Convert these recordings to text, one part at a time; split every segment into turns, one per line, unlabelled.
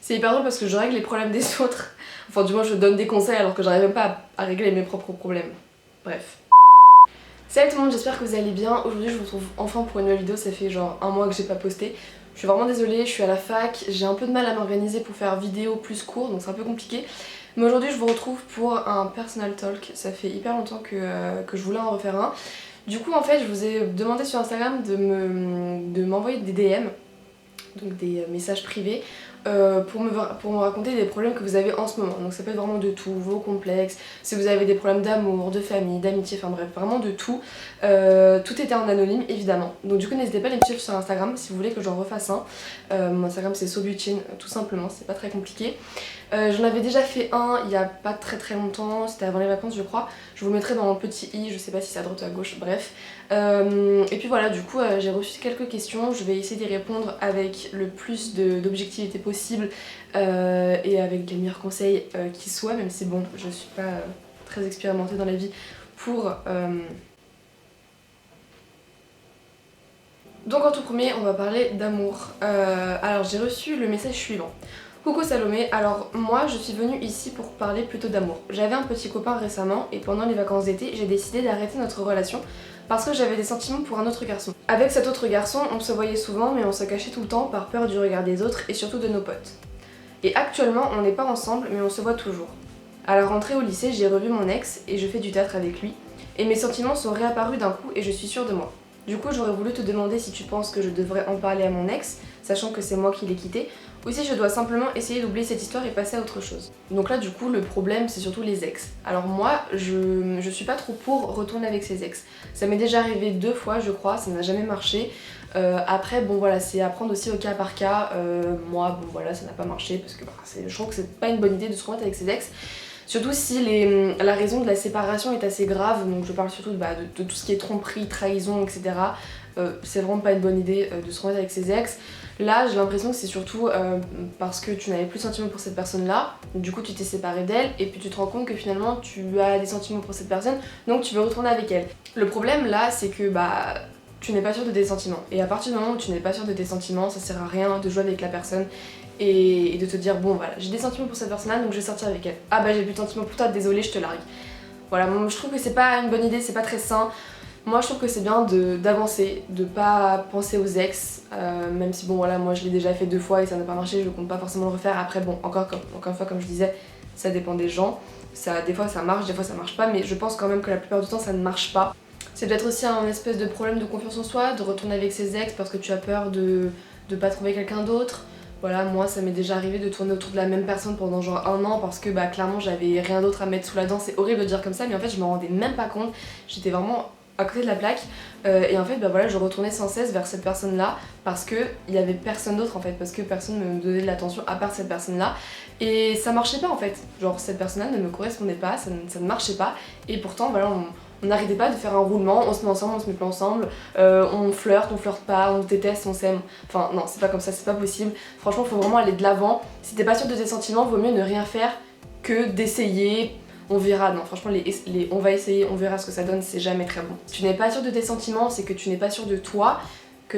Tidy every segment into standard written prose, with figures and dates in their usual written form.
C'est hyper drôle parce que je règle les problèmes des autres. Enfin du moins je donne des conseils alors que j'arrive même pas à régler mes propres problèmes. Bref. Salut tout le monde, j'espère que vous allez bien. Aujourd'hui je vous retrouve enfin pour une nouvelle vidéo, ça fait genre un mois que j'ai pas posté. Je suis vraiment désolée, je suis à la fac, j'ai un peu de mal à m'organiser pour faire vidéo plus court donc c'est un peu compliqué. Mais aujourd'hui je vous retrouve pour un personal talk, ça fait hyper longtemps que je voulais en refaire un. Du coup en fait je vous ai demandé sur Instagram de m'envoyer des DM, donc des messages privés, pour me raconter des problèmes que vous avez en ce moment. Donc ça peut être vraiment de tout, vos complexes, si vous avez des problèmes d'amour, de famille, d'amitié, enfin bref, vraiment de tout. Tout était en anonyme évidemment. Donc du coup n'hésitez pas à les me suivre sur Instagram si vous voulez que j'en refasse un. Mon Instagram c'est Sobuchin tout simplement, c'est pas très compliqué. J'en avais déjà fait un il y a pas très longtemps, c'était avant les vacances je crois. Je vous mettrai dans mon petit i, je sais pas si c'est à droite ou à gauche, bref. Et puis voilà, du coup j'ai reçu quelques questions, je vais essayer d'y répondre avec le plus d'objectivité possible et avec les meilleurs conseils qui soient, même si bon, je suis pas très expérimentée dans la vie pour... Donc en tout premier, on va parler d'amour. Alors j'ai reçu le message suivant. Coucou Salomé, alors moi je suis venue ici pour parler plutôt d'amour. J'avais un petit copain récemment et pendant les vacances d'été j'ai décidé d'arrêter notre relation parce que j'avais des sentiments pour un autre garçon. Avec cet autre garçon on se voyait souvent mais on se cachait tout le temps par peur du regard des autres et surtout de nos potes. Et actuellement on n'est pas ensemble mais on se voit toujours. À la rentrée au lycée j'ai revu mon ex et je fais du théâtre avec lui et mes sentiments sont réapparus d'un coup et je suis sûre de moi. Du coup j'aurais voulu te demander si tu penses que je devrais en parler à mon ex, sachant que c'est moi qui l'ai quitté, ou si je dois simplement essayer d'oublier cette histoire et passer à autre chose. Donc là du coup le problème c'est surtout les ex. Alors moi je suis pas trop pour retourner avec ses ex. Ça m'est déjà arrivé 2 fois je crois, ça n'a jamais marché. Après bon voilà c'est à prendre aussi au cas par cas. Moi bon voilà ça n'a pas marché parce que je trouve que c'est pas une bonne idée de se remettre avec ses ex. Surtout si la raison de la séparation est assez grave, donc je parle surtout de tout ce qui est tromperie, trahison, etc. C'est vraiment pas une bonne idée de se remettre avec ses ex. Là j'ai l'impression que c'est surtout parce que tu n'avais plus de sentiments pour cette personne là, du coup tu t'es séparé d'elle et puis tu te rends compte que finalement tu as des sentiments pour cette personne donc tu veux retourner avec elle. Le problème là c'est que tu n'es pas sûr de tes sentiments et à partir du moment où tu n'es pas sûr de tes sentiments ça sert à rien de jouer avec la personne et de te dire bon voilà j'ai des sentiments pour cette personne là donc je vais sortir avec elle. Ah bah j'ai plus de sentiments pour toi, désolé je te largue. Voilà, moi je trouve que c'est pas une bonne idée, c'est pas très sain. Moi je trouve que c'est bien d'avancer, de pas penser aux ex, même si bon voilà moi je l'ai déjà fait 2 fois et ça n'a pas marché, je compte pas forcément le refaire. Après bon encore une fois comme je disais, ça dépend des gens, des fois ça marche, des fois ça marche pas, mais je pense quand même que la plupart du temps ça ne marche pas. C'est peut-être aussi un espèce de problème de confiance en soi, de retourner avec ses ex parce que tu as peur de pas trouver quelqu'un d'autre. Voilà, moi ça m'est déjà arrivé de tourner autour de la même personne pendant genre 1 an parce que clairement j'avais rien d'autre à mettre sous la dent, c'est horrible de dire comme ça mais en fait je me rendais même pas compte, j'étais vraiment à côté de la plaque et en fait voilà je retournais sans cesse vers cette personne là parce que il y avait personne d'autre en fait, parce que personne ne me donnait de l'attention à part cette personne là et ça marchait pas en fait, genre cette personne là ne me correspondait pas, ça ne marchait pas et pourtant voilà on n'arrêtait pas de faire un roulement, on se met ensemble, on se met pas ensemble, on flirte pas, on déteste, on s'aime. Enfin non, c'est pas comme ça, c'est pas possible. Franchement, faut vraiment aller de l'avant. Si t'es pas sûr de tes sentiments, vaut mieux ne rien faire que d'essayer. On verra, non franchement on va essayer, on verra ce que ça donne, c'est jamais très bon. Si tu n'es pas sûr de tes sentiments, c'est que tu n'es pas sûr de toi, que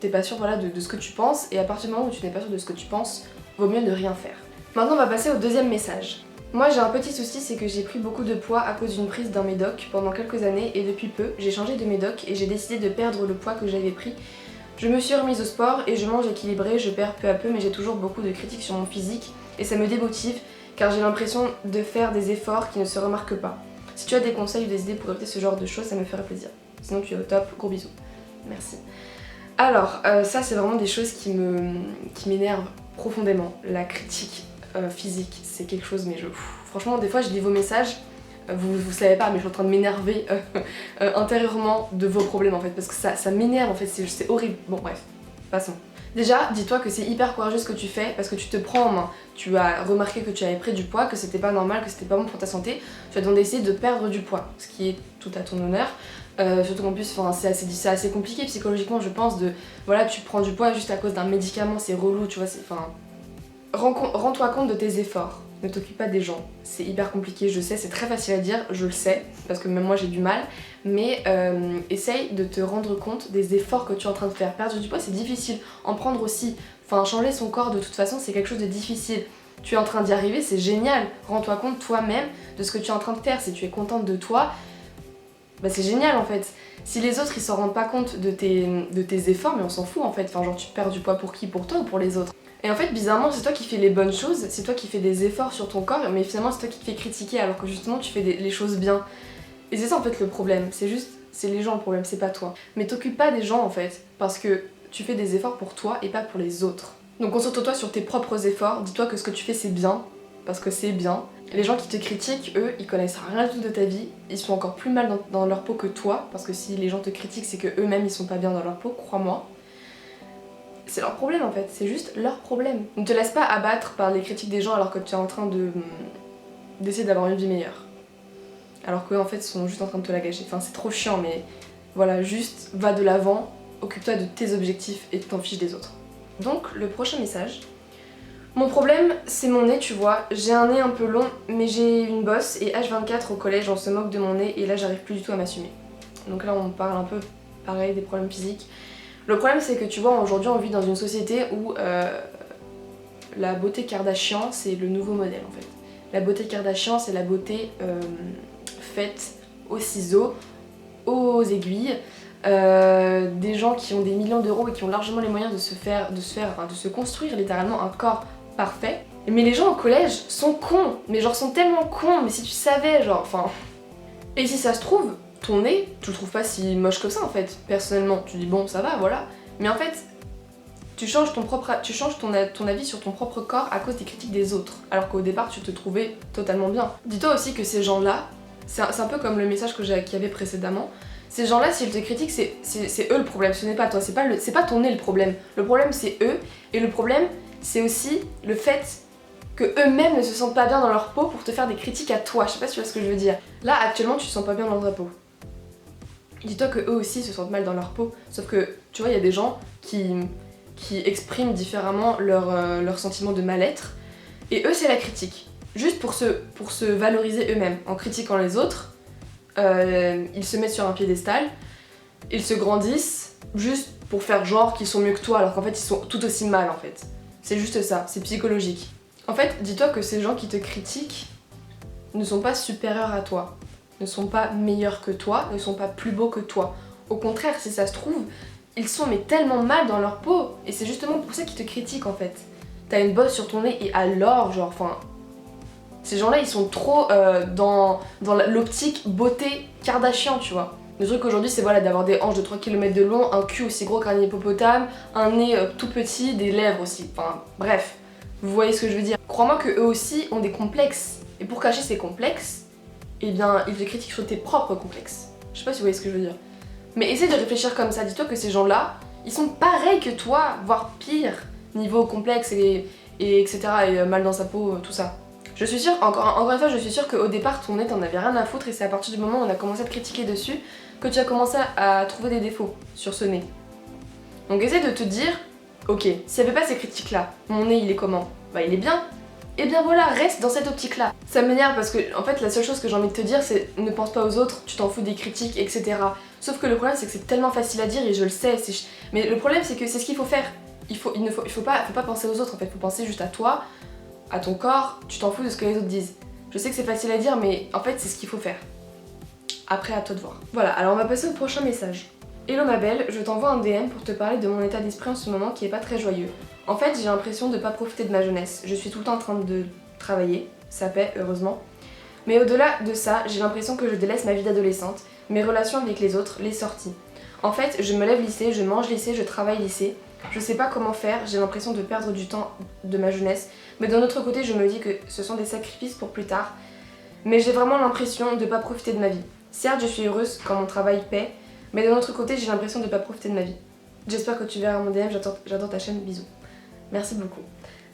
t'es pas sûr voilà, de ce que tu penses, et à partir du moment où tu n'es pas sûr de ce que tu penses, vaut mieux ne rien faire. Maintenant on va passer au deuxième message. Moi j'ai un petit souci, c'est que j'ai pris beaucoup de poids à cause d'une prise d'un médoc pendant quelques années et depuis peu j'ai changé de médoc et j'ai décidé de perdre le poids que j'avais pris. Je me suis remise au sport et je mange équilibré, je perds peu à peu mais j'ai toujours beaucoup de critiques sur mon physique et ça me démotive car j'ai l'impression de faire des efforts qui ne se remarquent pas. Si tu as des conseils ou des idées pour éviter ce genre de choses, ça me ferait plaisir. Sinon tu es au top, gros bisous. Merci. Alors ça c'est vraiment des choses qui m'énervent profondément, la critique. Physique, c'est quelque chose mais franchement des fois je lis vos messages, vous savez pas mais je suis en train de m'énerver intérieurement de vos problèmes en fait parce que ça m'énerve en fait, c'est horrible. Bon bref, passons. Déjà dis-toi que c'est hyper courageux ce que tu fais parce que tu te prends en main, tu as remarqué que tu avais pris du poids, que c'était pas normal, que c'était pas bon pour ta santé, tu as donc décidé de perdre du poids, ce qui est tout à ton honneur. Surtout qu'en plus c'est assez compliqué psychologiquement je pense voilà tu prends du poids juste à cause d'un médicament, c'est relou tu vois, rends-toi compte de tes efforts, ne t'occupe pas des gens. C'est hyper compliqué, je sais, c'est très facile à dire, je le sais, parce que même moi j'ai du mal, mais essaye de te rendre compte des efforts que tu es en train de faire. Perdre du poids c'est difficile, en prendre aussi Enfin, changer son corps de toute façon, c'est quelque chose de difficile. Tu es en train d'y arriver, c'est génial. Rends-toi compte toi-même de ce que tu es en train de faire. Si tu es contente de toi, bah c'est génial en fait. Si les autres ils s'en rendent pas compte de tes efforts, mais on s'en fout en fait. Enfin, genre tu perds du poids pour qui? Pour toi ou pour les autres? Et en fait, bizarrement, c'est toi qui fais les bonnes choses, c'est toi qui fais des efforts sur ton corps, mais finalement c'est toi qui te fais critiquer alors que justement tu fais les choses bien. Et c'est ça en fait le problème. C'est les gens le problème, c'est pas toi. Mais t'occupes pas des gens en fait, parce que tu fais des efforts pour toi et pas pour les autres. Donc concentre-toi sur tes propres efforts, dis-toi que ce que tu fais c'est bien, parce que c'est bien. Les gens qui te critiquent, eux, ils connaissent rien du tout de ta vie, ils sont encore plus mal dans leur peau que toi, parce que si les gens te critiquent, c'est que eux-mêmes ils sont pas bien dans leur peau, crois-moi. C'est leur problème en fait, c'est juste leur problème. Ne te laisse pas abattre par les critiques des gens alors que tu es en train d'essayer d'avoir une vie meilleure. Alors qu'eux en fait ils sont juste en train de te la gâcher. Enfin c'est trop chiant mais voilà, juste va de l'avant, occupe-toi de tes objectifs et t'en fiches des autres. Donc le prochain message. Mon problème c'est mon nez tu vois, j'ai un nez un peu long mais j'ai une bosse et H24 au collège on se moque de mon nez et là j'arrive plus du tout à m'assumer. Donc là on parle un peu pareil des problèmes physiques. Le problème c'est que tu vois aujourd'hui on vit dans une société où la beauté Kardashian c'est le nouveau modèle en fait. La beauté Kardashian c'est la beauté faite aux ciseaux, aux aiguilles, des gens qui ont des millions d'euros et qui ont largement les moyens de se construire littéralement un corps parfait. Mais les gens au collège sont cons, mais genre sont tellement cons, mais si tu savais genre, enfin... Et si ça se trouve, ton nez, tu le trouves pas si moche que ça en fait, personnellement, tu dis bon ça va voilà, mais en fait tu changes ton avis sur ton propre corps à cause des critiques des autres, alors qu'au départ tu te trouvais totalement bien. Dis-toi aussi que ces gens-là, c'est un peu comme le message qu'il y avait précédemment, ces gens-là s'ils te critiquent c'est eux le problème, ce n'est pas toi, c'est pas ton nez le problème c'est eux, et le problème c'est aussi le fait que eux-mêmes ne se sentent pas bien dans leur peau pour te faire des critiques à toi, je sais pas si tu vois ce que je veux dire. Là actuellement tu te sens pas bien dans ta peau. Dis-toi que eux aussi se sentent mal dans leur peau, sauf que tu vois il y a des gens qui expriment différemment leur sentiment de mal-être, et eux c'est la critique. Juste pour se valoriser eux-mêmes, en critiquant les autres, ils se mettent sur un piédestal, ils se grandissent, juste pour faire genre qu'ils sont mieux que toi, alors qu'en fait ils sont tout aussi mal en fait. C'est juste ça, c'est psychologique. En fait, dis-toi que ces gens qui te critiquent ne sont pas supérieurs à toi, ne sont pas meilleurs que toi, ne sont pas plus beaux que toi. Au contraire, si ça se trouve, ils sont mais tellement mal dans leur peau, et c'est justement pour ça qu'ils te critiquent en fait. T'as une bosse sur ton nez et alors, genre, enfin... Ces gens-là, ils sont trop dans l'optique beauté Kardashian, tu vois. Le truc aujourd'hui, c'est voilà, d'avoir des hanches de 3 km de long, un cul aussi gros qu'un hippopotame, un nez tout petit, des lèvres aussi, enfin bref. Vous voyez ce que je veux dire. Crois-moi que eux aussi ont des complexes. Et pour cacher ces complexes, eh bien, ils te critiquent sur tes propres complexes. Je sais pas si vous voyez ce que je veux dire. Mais essaie de réfléchir comme ça, dis-toi que ces gens-là, ils sont pareils que toi, voire pire, niveau complexe et etc. et mal dans sa peau, tout ça. Je suis sûre, encore une fois, je suis sûre qu'au départ, ton nez, t'en avais rien à foutre et c'est à partir du moment où on a commencé à te critiquer dessus que tu as commencé à trouver des défauts sur ce nez. Donc essaie de te dire, ok, s'il n'y avait pas ces critiques-là, mon nez, il est comment? Bah il est bien. Et bien voilà, reste dans cette optique-là. Ça m'énerve parce que, en fait, la seule chose que j'ai envie de te dire, c'est ne pense pas aux autres, tu t'en fous des critiques, etc. Sauf que le problème, c'est que c'est tellement facile à dire et je le sais. Mais le problème, c'est que c'est ce qu'il faut faire. Il faut pas penser aux autres, en fait, il faut penser juste à toi, à ton corps, tu t'en fous de ce que les autres disent. Je sais que c'est facile à dire, mais en fait, c'est ce qu'il faut faire. Après, à toi de voir. Voilà, alors on va passer au prochain message. Hello ma belle, je t'envoie un DM pour te parler de mon état d'esprit en ce moment qui est pas très joyeux. En fait, j'ai l'impression de pas profiter de ma jeunesse. Je suis tout le temps en train de travailler, ça paie, heureusement. Mais au-delà de ça, j'ai l'impression que je délaisse ma vie d'adolescente, mes relations avec les autres, les sorties. En fait, je me lève lycée, je mange lycée, je travaille lycée. Je sais pas comment faire, j'ai l'impression de perdre du temps de ma jeunesse. Mais d'un autre côté, je me dis que ce sont des sacrifices pour plus tard. Mais j'ai vraiment l'impression de pas profiter de ma vie. Certes, je suis heureuse quand mon travail paie, mais d'un autre côté, j'ai l'impression de pas profiter de ma vie. J'espère que tu verras mon DM, j'adore ta chaîne, bisous. Merci beaucoup.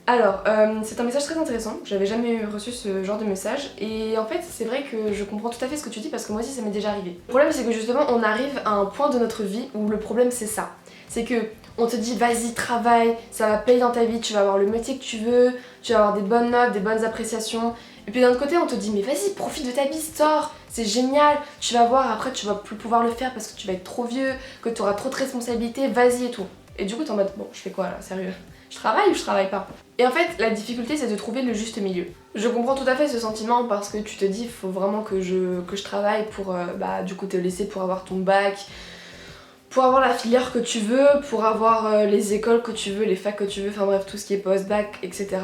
Alors, c'est un message très intéressant, j'avais jamais reçu ce genre de message, et en fait, c'est vrai que je comprends tout à fait ce que tu dis parce que moi aussi ça m'est déjà arrivé. Le problème, c'est que justement, on arrive à un point de notre vie où le problème, c'est ça. C'est que on te dit vas-y travaille, ça va payer dans ta vie, tu vas avoir le métier que tu veux, tu vas avoir des bonnes notes, des bonnes appréciations. Et puis d'un autre côté on te dit mais vas-y profite de ta vie, sors, c'est génial, tu vas voir après tu vas plus pouvoir le faire parce que tu vas être trop vieux, que tu auras trop de responsabilités, vas-y et tout. Et du coup t'es en mode bon je fais quoi là, sérieux? Je travaille ou je travaille pas? Et en fait, la difficulté, c'est de trouver le juste milieu. Je comprends tout à fait ce sentiment parce que tu te dis, il faut vraiment que je travaille pour du coup te laisser pour avoir ton bac, pour avoir la filière que tu veux, pour avoir les écoles que tu veux, les facs que tu veux, enfin bref, tout ce qui est post-bac, etc.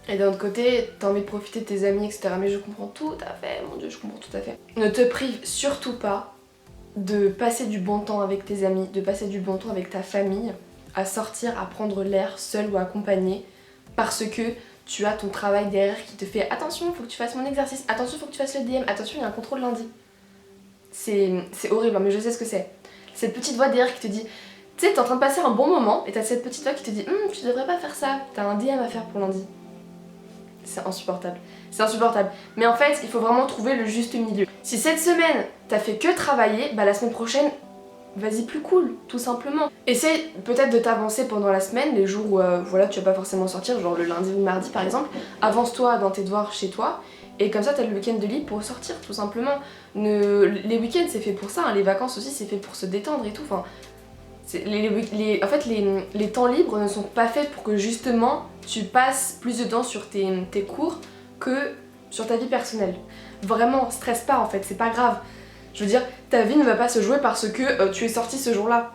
Et d'un autre côté, t'as envie de profiter de tes amis, etc. Mais je comprends tout à fait, mon dieu, je comprends tout à fait. Ne te prive surtout pas de passer du bon temps avec tes amis, de passer du bon temps avec ta famille, à sortir, à prendre l'air seul ou accompagné, parce que tu as ton travail derrière qui te fait attention, faut que tu fasses mon exercice, attention, faut que tu fasses le DM, attention, il y a un contrôle lundi. C'est horrible, hein, mais je sais ce que c'est. Cette petite voix derrière qui te dit, tu sais, t'es en train de passer un bon moment, et t'as cette petite voix qui te dit, tu devrais pas faire ça, t'as un DM à faire pour lundi. C'est insupportable. C'est insupportable. Mais en fait, il faut vraiment trouver le juste milieu. Si cette semaine, t'as fait que travailler, bah la semaine prochaine, vas-y plus cool, tout simplement. Essaye peut-être de t'avancer pendant la semaine, les jours où voilà, tu vas pas forcément sortir, genre le lundi ou le mardi par exemple. Avance-toi dans tes devoirs chez toi, et comme ça t'as le week-end de libre pour sortir, tout simplement. Les week-ends c'est fait pour ça, hein. Les vacances aussi c'est fait pour se détendre et tout. Enfin, en fait, les temps libres ne sont pas faits pour que justement tu passes plus de temps sur tes cours que sur ta vie personnelle. Vraiment, stresse pas en fait, c'est pas grave. Je veux dire, ta vie ne va pas se jouer parce que tu es sorti ce jour-là.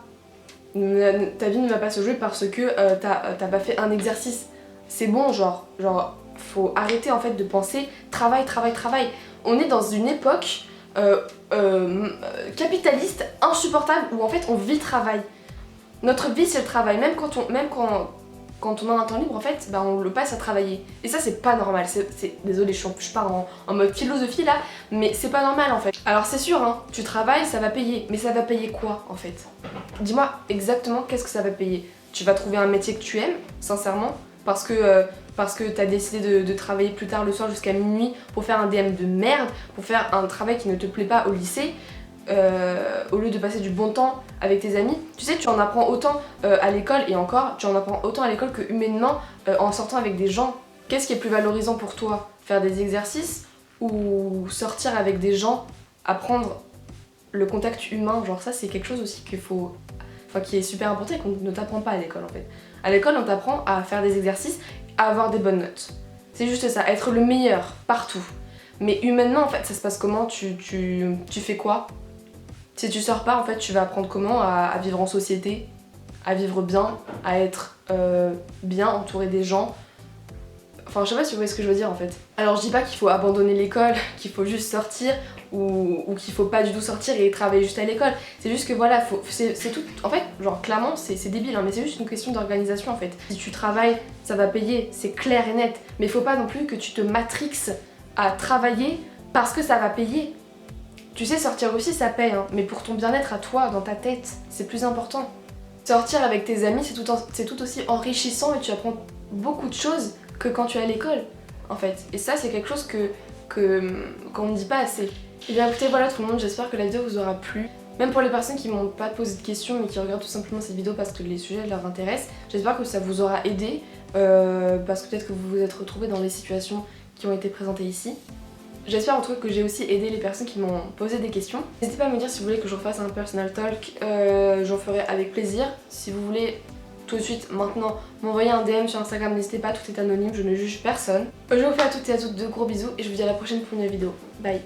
Ta vie ne va pas se jouer parce que t'as pas fait un exercice. C'est bon, genre, faut arrêter en fait de penser travail, travail, travail. On est dans une époque capitaliste insupportable où en fait on vit travail. Notre vie c'est le travail, même quand on a un temps libre en fait, bah, on le passe à travailler. Et ça c'est pas normal, désolée je pars en mode philosophie là, mais c'est pas normal en fait. Alors c'est sûr, hein, tu travailles, ça va payer, mais ça va payer quoi en fait? Dis-moi exactement qu'est-ce que ça va payer. Tu vas trouver un métier que tu aimes, sincèrement, parce que t'as décidé de travailler plus tard le soir jusqu'à minuit pour faire un DM de merde, pour faire un travail qui ne te plaît pas au lycée. Au lieu de passer du bon temps avec tes amis, tu sais, tu en apprends autant à l'école, et encore, tu en apprends autant à l'école que humainement en sortant avec des gens. Qu'est-ce qui est plus valorisant pour toi? Faire des exercices ou sortir avec des gens, apprendre le contact humain? Genre ça c'est quelque chose aussi qui est super important et qu'on ne t'apprend pas à l'école en fait. À l'école on t'apprend à faire des exercices, à avoir des bonnes notes. C'est juste ça, être le meilleur partout. Mais humainement en fait ça se passe comment? Tu fais quoi? Si tu sors pas, en fait, tu vas apprendre comment à vivre en société, à vivre bien, à être bien entouré des gens. Enfin, je sais pas si vous voyez ce que je veux dire en fait. Alors, je dis pas qu'il faut abandonner l'école, qu'il faut juste sortir ou qu'il faut pas du tout sortir et travailler juste à l'école. C'est juste que voilà, c'est tout. En fait, genre, clairement, c'est débile, hein, mais c'est juste une question d'organisation en fait. Si tu travailles, ça va payer, c'est clair et net. Mais faut pas non plus que tu te matrixes à travailler parce que ça va payer. Tu sais, sortir aussi ça paye, hein, mais pour ton bien-être à toi, dans ta tête, c'est plus important. Sortir avec tes amis, c'est tout aussi enrichissant et tu apprends beaucoup de choses que quand tu es à l'école, en fait. Et ça, c'est quelque chose qu'on ne dit pas assez. Et bien écoutez, voilà tout le monde, j'espère que la vidéo vous aura plu. Même pour les personnes qui m'ont pas posé de questions mais qui regardent tout simplement cette vidéo parce que les sujets leur intéressent, j'espère que ça vous aura aidé, parce que peut-être que vous vous êtes retrouvés dans les situations qui ont été présentées ici. J'espère en tout cas que j'ai aussi aidé les personnes qui m'ont posé des questions. N'hésitez pas à me dire si vous voulez que je refasse un personal talk, j'en ferai avec plaisir. Si vous voulez tout de suite, maintenant, m'envoyer un DM sur Instagram, n'hésitez pas, tout est anonyme, je ne juge personne. Je vous fais à toutes et à toutes de gros bisous et je vous dis à la prochaine pour une nouvelle vidéo. Bye.